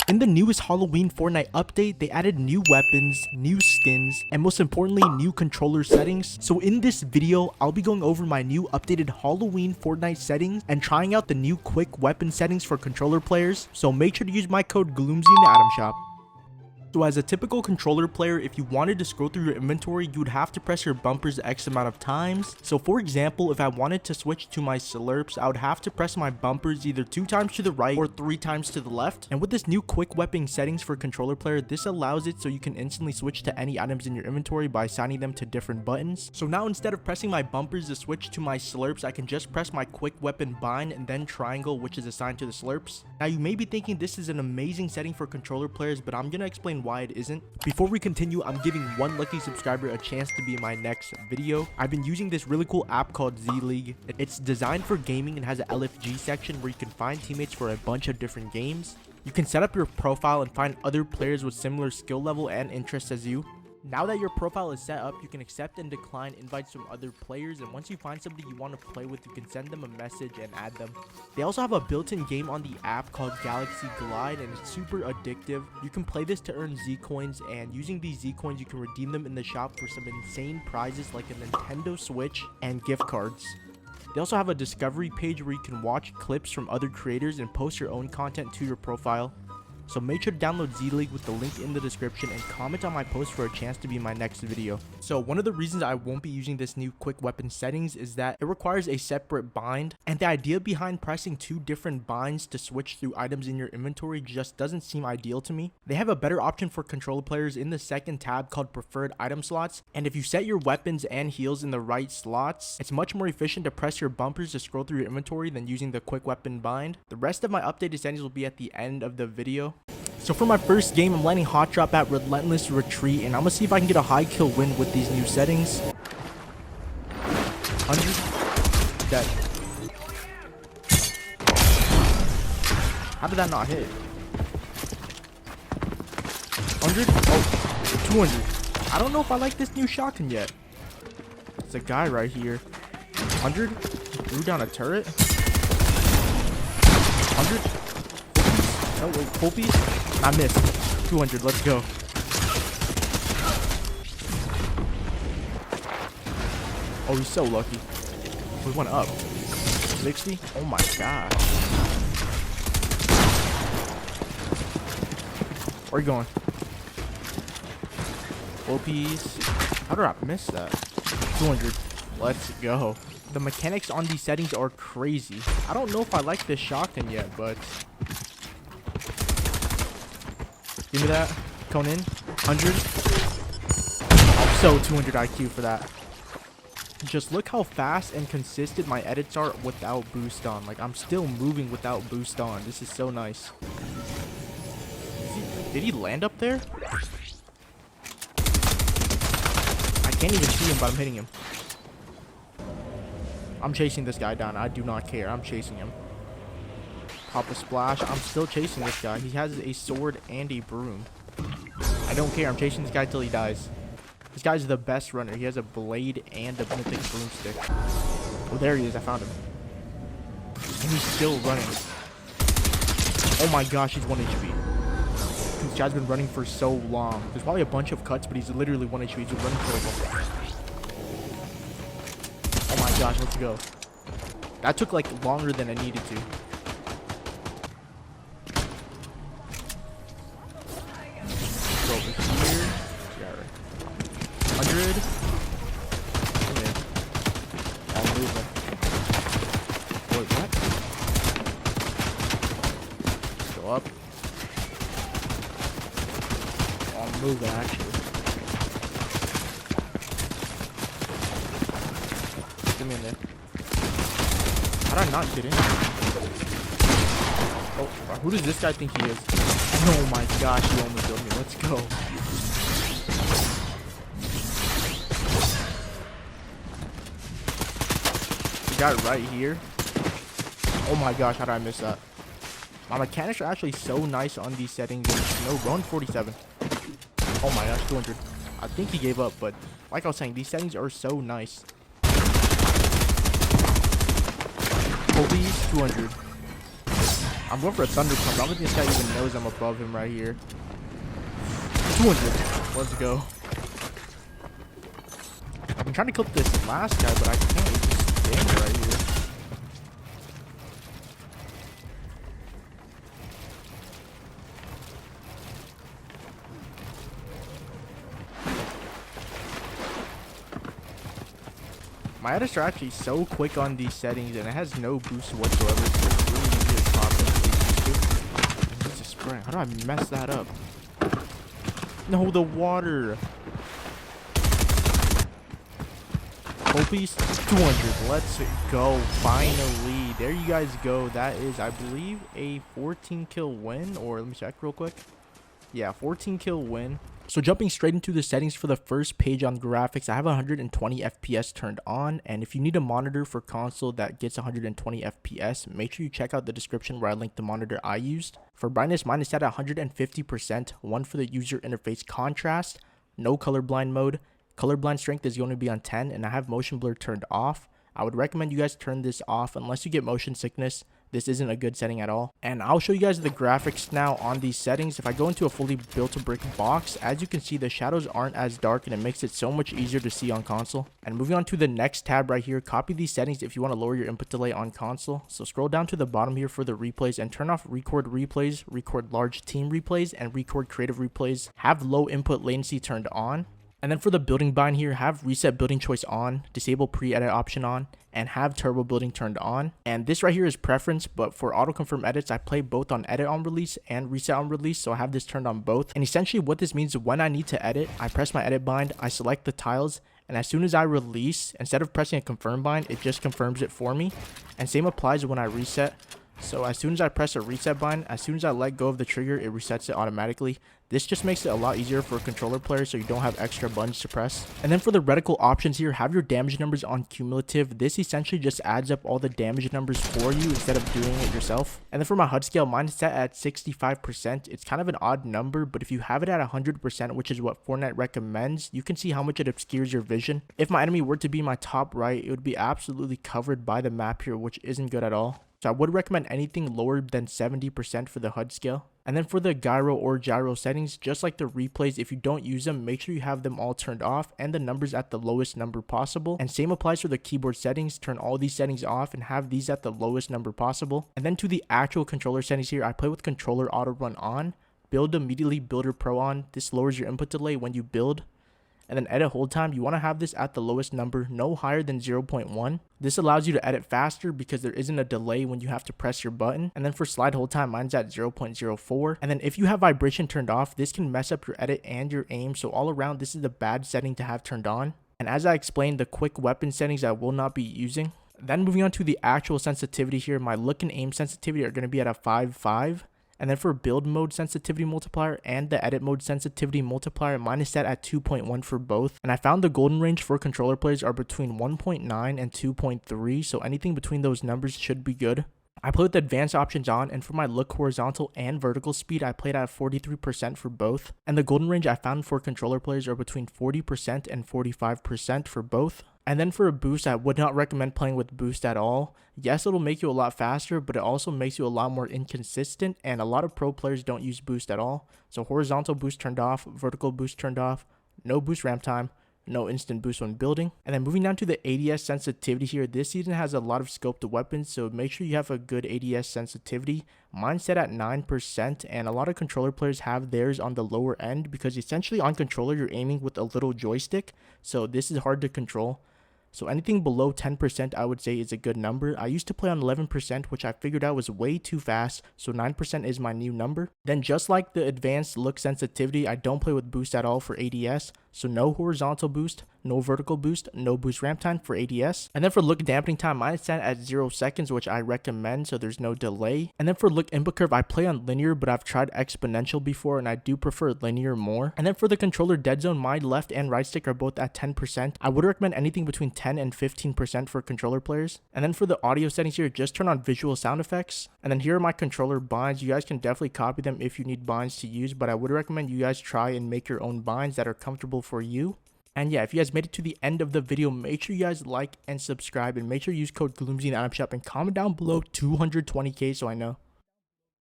In the newest Halloween Fortnite update, they added new weapons, new skins, and most importantly, new controller settings. So in this video, I'll be going over my new updated Halloween Fortnite settings and trying out the new quick weapon settings for controller players. So make sure to use my code Gloomzy in the item shop. So as a typical controller player, if you wanted to scroll through your inventory, you would have to press your bumpers X amount of times. So for example, if I wanted to switch to my slurps, I would have to press my bumpers either 2 times to the right or 3 times to the left. And with this new quick weapon settings for controller player, this allows it so you can instantly switch to any items in your inventory by assigning them to different buttons. So now instead of pressing my bumpers to switch to my slurps, I can just press my quick weapon bind and then triangle, which is assigned to the slurps. Now you may be thinking this is an amazing setting for controller players, but I'm gonna explain why it isn't. Before we continue, I'm giving one lucky subscriber a chance to be in my next video. I've been using this really cool app called Z League. It's designed for gaming and has an LFG section where you can find teammates for a bunch of different games. You can set up your profile and find other players with similar skill level and interests as you. Now that your profile is set up, you can accept and decline invites from other players, and once you find somebody you want to play with, you can send them a message and add them. They also have a built-in game on the app called Galaxy Glide, and it's super addictive. You can play this to earn Z coins, and using these Z coins you can redeem them in the shop for some insane prizes like a Nintendo Switch and gift cards. They also have a discovery page where you can watch clips from other creators and post your own content to your profile. So make sure to download Z League with the link in the description and comment on my post for a chance to be in my next video. So one of the reasons I won't be using this new quick weapon settings is that it requires a separate bind, and the idea behind pressing 2 different binds to switch through items in your inventory just doesn't seem ideal to me. They have a better option for controller players in the second tab called preferred item slots, and if you set your weapons and heals in the right slots, it's much more efficient to press your bumpers to scroll through your inventory than using the quick weapon bind. The rest of my updated settings will be at the end of the video. So for my first game, I'm landing hot drop at Relentless Retreat, and I'm gonna see if I can get a high kill win with these new settings. 100 dead. How did that not hit? 100? Oh, 200. I don't know if I like this new shotgun yet. It's a guy right here. 100. Threw down a turret. 100. Oh wait, full piece? I missed. 200, let's go. Oh, he's so lucky. We went up. 60? Oh my god. Where are you going? Full piece. How did I miss that? 200. Let's go. The mechanics on these settings are crazy. I don't know if I like this shotgun yet, but give me that. Cone in. 100. I'm so 200 IQ for that. Just look how fast and consistent my edits are without boost on. Like, I'm still moving without boost on. This is so nice. Did he land up there? I can't even see him, but I'm hitting him. I'm chasing this guy down. I do not care. I'm chasing him. Pop a splash. I'm still chasing this guy. He has a sword and a broom. I don't care. I'm chasing this guy till he dies. This guy's the best runner. He has a blade and a mythic broomstick. Oh, there he is. I found him. And he's still running. Oh my gosh, he's 1 HP. This guy's been running for so long. There's probably a bunch of cuts, but he's literally 1 HP. He's been running for them. Oh my gosh, let's go. That took like longer than I needed to. Go over here. Yeah, right. 100. Come in. I'll move him. Wait, what? Let's go up. I'll move it actually. Get me in there. How did I not get in? Oh, who does this guy think he is? Oh my gosh, he almost killed me. Let's go. The guy right here. Oh my gosh, how did I miss that? My mechanics are actually so nice on these settings. No, 147. Oh my gosh, 200. I think he gave up, but like I was saying, these settings are so nice. Kobe's 200. I'm going for a thunder punch. I don't think this guy even knows I'm above him right here. 200. Let's go. I've been trying to kill this last guy, but I can't. He's just standing right here. My edits are actually so quick on these settings, and it has no boost whatsoever. So it's really easy to pop into. It's a spray. How do I mess that up? No, the water. Full piece. 200. Let's go. Finally. There you guys go. That is, I believe, a 14 kill win. Or let me check real quick. Yeah, 14 kill win. So jumping straight into the settings for the first page on graphics, I have 120 FPS turned on, and if you need a monitor for console that gets 120 FPS, make sure you check out the description where I linked the monitor I used. For brightness, mine is set at 150%, one for the user interface contrast, no colorblind mode. Colorblind strength is going to be on 10, and I have motion blur turned off. I would recommend you guys turn this off unless you get motion sickness. This isn't a good setting at all. And I'll show you guys the graphics now on these settings. If I go into a fully built brick box, as you can see, the shadows aren't as dark and it makes it so much easier to see on console. And moving on to the next tab right here, copy these settings if you want to lower your input delay on console. So scroll down to the bottom here for the replays and turn off record replays, record large team replays, and record creative replays. Have low input latency turned on. And then for the building bind here, have reset building choice on, disable pre-edit option on, and have turbo building turned on. And this right here is preference, but for auto confirm edits, I play both on edit on release and reset on release, so I have this turned on both. And essentially what this means is when I need to edit, I press my edit bind, I select the tiles, and as soon as I release, instead of pressing a confirm bind, it just confirms it for me. And same applies when I reset. So as soon as I press a reset bind, as soon as I let go of the trigger, it resets it automatically. This just makes it a lot easier for controller players so you don't have extra buttons to press. And then for the reticle options here, have your damage numbers on cumulative. This essentially just adds up all the damage numbers for you instead of doing it yourself. And then for my HUD scale, mine is set at 65%. It's kind of an odd number, but if you have it at 100%, which is what Fortnite recommends, you can see how much it obscures your vision. If my enemy were to be my top right, it would be absolutely covered by the map here, which isn't good at all. So I would recommend anything lower than 70% for the HUD scale. And then for the gyro or gyro settings, just like the replays, if you don't use them, make sure you have them all turned off and the numbers at the lowest number possible. And same applies for the keyboard settings. Turn all these settings off and have these at the lowest number possible. And then to the actual controller settings here, I play with controller auto run on, build immediately, builder pro on. This lowers your input delay when you build. And then edit hold time, you want to have this at the lowest number, no higher than 0.1. This allows you to edit faster because there isn't a delay when you have to press your button. And then for slide hold time, mine's at 0.04. And then if you have vibration turned off, this can mess up your edit and your aim. So all around, this is the bad setting to have turned on. And as I explained, the quick weapon settings I will not be using. Then moving on to the actual sensitivity here, my look and aim sensitivity are going to be at a 5.5. And then for build mode sensitivity multiplier and the edit mode sensitivity multiplier, mine is set at 2.1 for both. And I found the golden range for controller players are between 1.9 and 2.3, so anything between those numbers should be good. I play with advanced options on, and for my look horizontal and vertical speed, I played at 43% for both. And the golden range I found for controller players are between 40% and 45% for both. And then for a boost, I would not recommend playing with boost at all. Yes, it'll make you a lot faster, but it also makes you a lot more inconsistent, and a lot of pro players don't use boost at all. So horizontal boost turned off, vertical boost turned off, no boost ramp time, no instant boost when building. And then moving down to the ADS sensitivity here, this season has a lot of scoped weapons, so make sure you have a good ADS sensitivity. Mine's set at 9%, and a lot of controller players have theirs on the lower end because essentially on controller you're aiming with a little joystick, so this is hard to control. So anything below 10% I would say is a good number. I used to play on 11%, which I figured out was way too fast, so 9% is my new number. Then just like the advanced look sensitivity, I don't play with boost at all for ADS, so no horizontal boost, no vertical boost, no boost ramp time for ADS. And then for look dampening time, mine is set at 0 seconds, which I recommend, so there's no delay. And then for look input curve, I play on linear, but I've tried exponential before, and I do prefer linear more. And then for the controller dead zone, my left and right stick are both at 10%. I would recommend anything between 10 and 15% for controller players. And then for the audio settings here, just turn on visual sound effects. And then here are my controller binds. You guys can definitely copy them if you need binds to use, but I would recommend you guys try and make your own binds that are comfortable for you. And yeah, if you guys made it to the end of the video, make sure you guys like and subscribe, and make sure you use code Gloomzy in the item shop and comment down below 220k so I know.